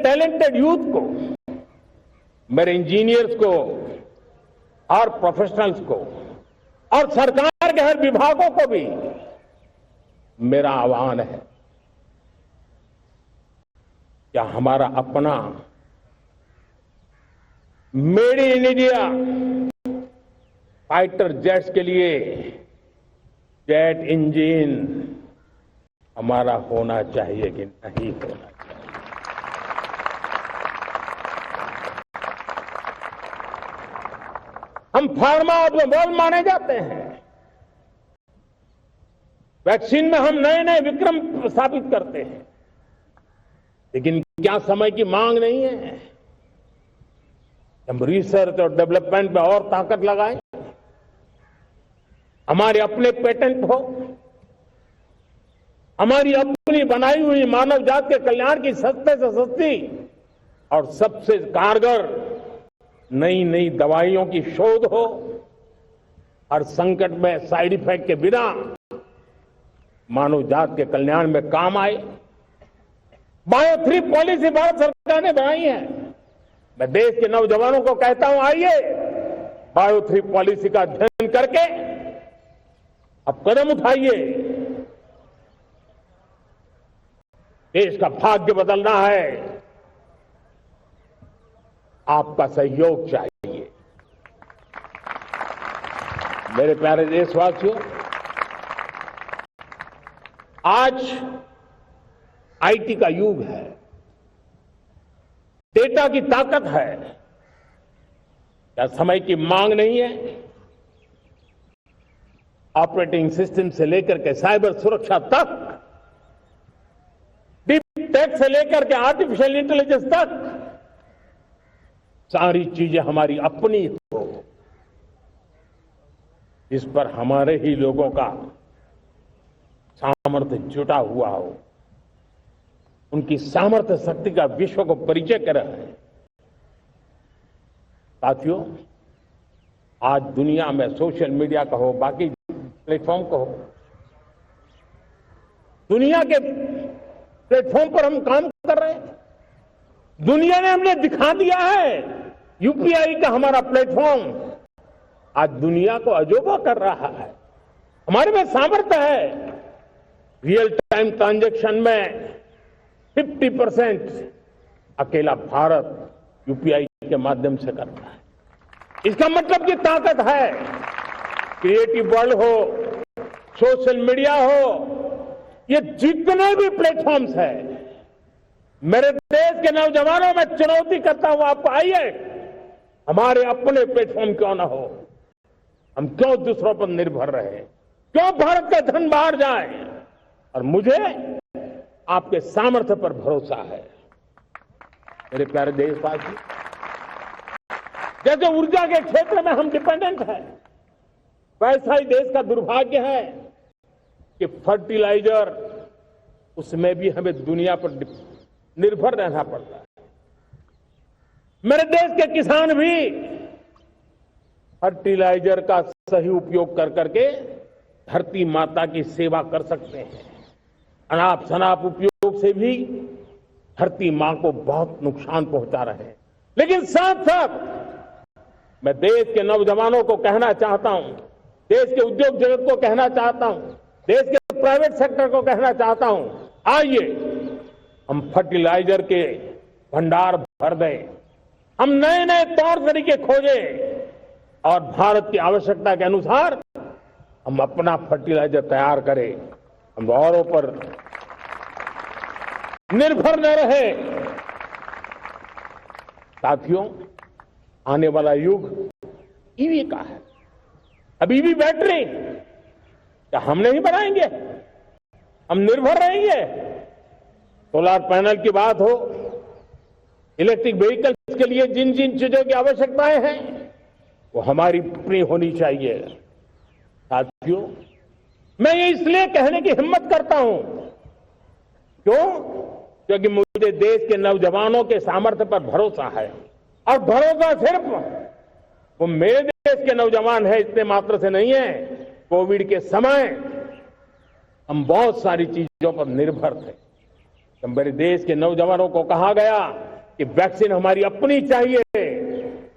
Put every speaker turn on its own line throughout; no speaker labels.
Talented youth को, मेरे engineers को और प्रोफेशनल्स को और सरकार के हर विभागों को भी मेरा आह्वान है, क्या हमारा अपना made in India fighter jets के लिए जेट इंजन हमारा होना चाहिए कि नहीं होना चाहिए? हम फार्मा ऑटोमोबाइल माने जाते हैं, वैक्सीन में हम नए नए विक्रम स्थापित करते हैं, लेकिन क्या समय की मांग नहीं है? हम रिसर्च और डेवलपमेंट में और ताकत लगाएं, हमारे अपने पेटेंट हो, हमारी अपनी बनाई हुई मानव जात के कल्याण की सस्ते से सस्ती और सबसे कारगर नई नई दवाइयों की शोध हो, हर संकट में साइड इफेक्ट के बिना मानव जात के कल्याण में काम आए। बायो 3 पॉलिसी भारत सरकार ने बनाई है। मैं देश के नौजवानों को कहता हूं, आइए बायो 3 पॉलिसी का अध्ययन करके अब कदम उठाइए। देश का भाग्य बदलना है, आपका सहयोग चाहिए। मेरे प्यारे देशवासियों, आज आईटी का युग है, डेटा की ताकत है। क्या समय की मांग नहीं है? ऑपरेटिंग सिस्टम से लेकर के साइबर सुरक्षा तक, डीप टेक से लेकर के आर्टिफिशियल इंटेलिजेंस तक, सारी चीजें हमारी अपनी हो, इस पर हमारे ही लोगों का सामर्थ्य जुटा हुआ हो, उनकी सामर्थ्य शक्ति का विश्व को परिचय कराएं। साथियों, आज दुनिया में सोशल मीडिया का हो, बाकी प्लेटफॉर्म को हो, दुनिया के प्लेटफॉर्म पर हम काम कर रहे हैं। दुनिया ने हमने दिखा दिया है, यूपीआई का हमारा प्लेटफॉर्म आज दुनिया को अजोबा कर रहा है। हमारे में सामर्थ्य है। रियल टाइम ट्रांजैक्शन में 50% अकेला भारत यूपीआई के माध्यम से करता है। इसका मतलब की ताकत है। क्रिएटिव वर्ल्ड हो, सोशल मीडिया हो, ये जितने भी प्लेटफॉर्म्स हैं, मेरे देश के नौजवानों में चुनौती करता हूं आपको, आइए हमारे अपने प्लेटफॉर्म क्यों ना हो, हम क्यों दूसरों पर निर्भर रहे, क्यों भारत का धन बाहर जाए? और मुझे आपके सामर्थ्य पर भरोसा है। मेरे प्यारे देशवासी, जैसे ऊर्जा के क्षेत्र में हम डिपेंडेंट हैं, वैसा ही देश का दुर्भाग्य है कि फर्टिलाइजर, उसमें भी हमें दुनिया पर निर्भर रहना पड़ता है। मेरे देश के किसान भी फर्टिलाइजर का सही उपयोग कर करके धरती माता की सेवा कर सकते हैं। अनाप शनाप उपयोग से भी धरती मां को बहुत नुकसान पहुंचा रहे हैं। लेकिन साथ साथ मैं देश के नौजवानों को कहना चाहता हूं, देश के उद्योग जगत को कहना चाहता हूं, देश के प्राइवेट सेक्टर को कहना चाहता हूं, आइए हम फर्टिलाइजर के भंडार भर दें, हम नए नए तौर तरीके खोजें और भारत की आवश्यकता के अनुसार हम अपना फर्टिलाइजर तैयार करें। हम औरों पर निर्भर न रहे। साथियों, आने वाला युग ईवी का है। अब ईवी बैटरी क्या हम नहीं बनाएंगे? हम निर्भर रहेंगे? सोलर पैनल की बात हो, इलेक्ट्रिक व्हीकल्स के लिए जिन जिन चीजों की आवश्यकताएं हैं, वो हमारी अपनी होनी चाहिए। साथियों, मैं ये इसलिए कहने की हिम्मत करता हूं, क्यों? क्योंकि मुझे देश के नौजवानों के सामर्थ्य पर भरोसा है। और भरोसा सिर्फ वो मेरे देश के नौजवान है इतने मात्र से नहीं है। कोविड के समय हम बहुत सारी चीजों पर निर्भर थे। तो मेरे देश के नौजवानों को कहा गया कि वैक्सीन हमारी अपनी चाहिए,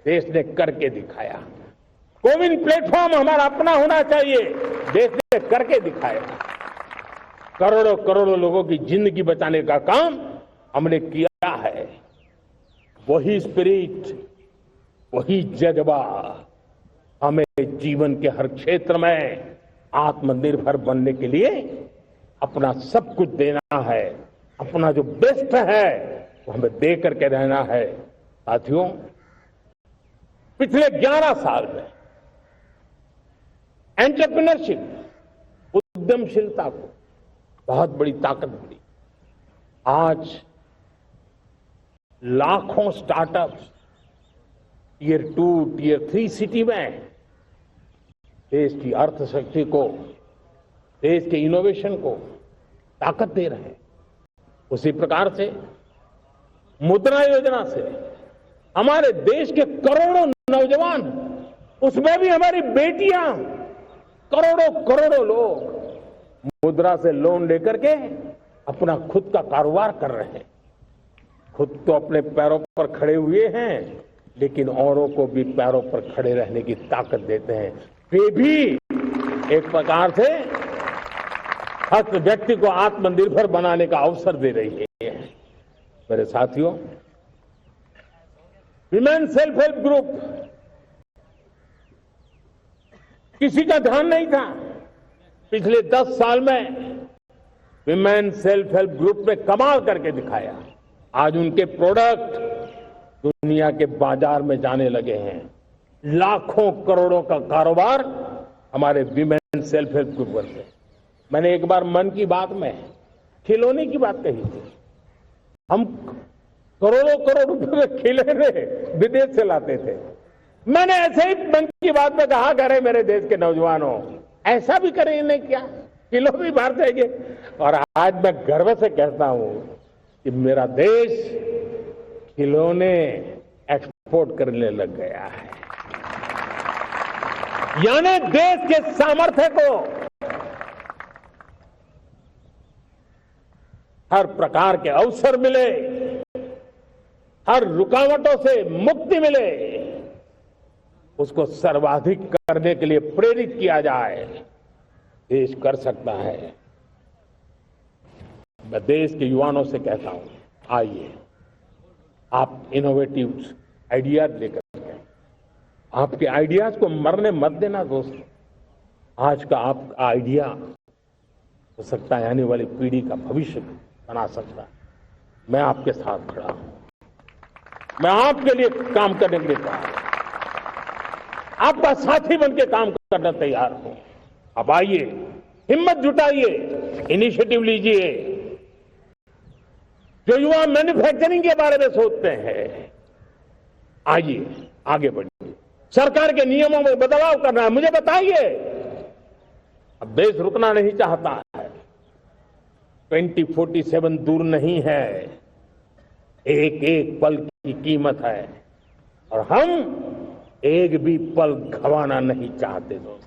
देश ने करके दिखाया। कोविन प्लेटफॉर्म हमारा अपना होना चाहिए, देश ने करके दिखाया। करोड़ों करोड़ों लोगों की जिंदगी बचाने का काम हमने किया है। वही स्पिरिट, वही जज्बा हमें जीवन के हर क्षेत्र में आत्मनिर्भर बनने के लिए अपना सब कुछ देना है। अपना जो बेस्ट है वो हमें दे करके रहना है। साथियों, पिछले 11 साल में एंटरप्रेन्योरशिप, उद्यमशीलता को बहुत बड़ी ताकत मिली। आज लाखों स्टार्टअप्स टियर 2, टियर 3 सिटी में देश की अर्थशक्ति को, देश के इनोवेशन को ताकत दे रहे हैं। उसी प्रकार से मुद्रा योजना से हमारे देश के करोड़ों नौजवान, उसमें भी हमारी बेटियां, करोड़ों करोड़ों लोग मुद्रा से लोन लेकर के अपना खुद का कारोबार कर रहे हैं। खुद तो अपने पैरों पर खड़े हुए हैं, लेकिन औरों को भी पैरों पर खड़े रहने की ताकत देते हैं। वे भी एक प्रकार से हर व्यक्ति को आत्मनिर्भर बनाने का अवसर दे रही है। मेरे साथियों, विमेन सेल्फ हेल्प ग्रुप किसी का ध्यान नहीं था। पिछले 10 साल में विमेन सेल्फ हेल्प ग्रुप ने कमाल करके दिखाया। आज उनके प्रोडक्ट दुनिया के बाजार में जाने लगे हैं। लाखों करोड़ों का कारोबार हमारे विमेन सेल्फ हेल्प ग्रुप से। मैंने एक बार मन की बात में खिलौने की बात कही थी। हम करोड़ों करोड़ रुपए में खिलौने विदेश से लाते थे। मैंने ऐसे ही मन की बात में कहा, करे मेरे देश के नौजवानों, ऐसा भी करेंगे क्या, किलो भी बाहर जाएंगे। और आज मैं गर्व से कहता हूं कि मेरा देश खिलौने एक्सपोर्ट करने लग गया है। यानी देश के सामर्थ्य को हर प्रकार के अवसर मिले, हर रुकावटों से मुक्ति मिले, उसको सर्वाधिक करने के लिए प्रेरित किया जाए। देश कर सकता है। मैं देश के युवाओं से कहता हूं, आइए आप इनोवेटिव आइडियाज लेकर के, आपके आइडियाज को मरने मत देना दोस्तों। आज का आपका आइडिया हो सकता है आने वाली पीढ़ी का भविष्य बना सकता है। मैं आपके साथ खड़ा हूं, मैं आपके लिए काम करने के लिए तैयार हूं, आपका साथी बन के काम करना तैयार हूं। अब आइए, हिम्मत जुटाइए, इनिशिएटिव लीजिए। जो युवा मैन्युफैक्चरिंग के बारे में सोचते हैं, आइए आगे बढ़िए। सरकार के नियमों में बदलाव करना है, मुझे बताइए। अब देश रुकना नहीं चाहता है। 2047 दूर नहीं है, एक एक पल की कीमत है और हम एक भी पल गंवाना नहीं चाहते दोस्तों।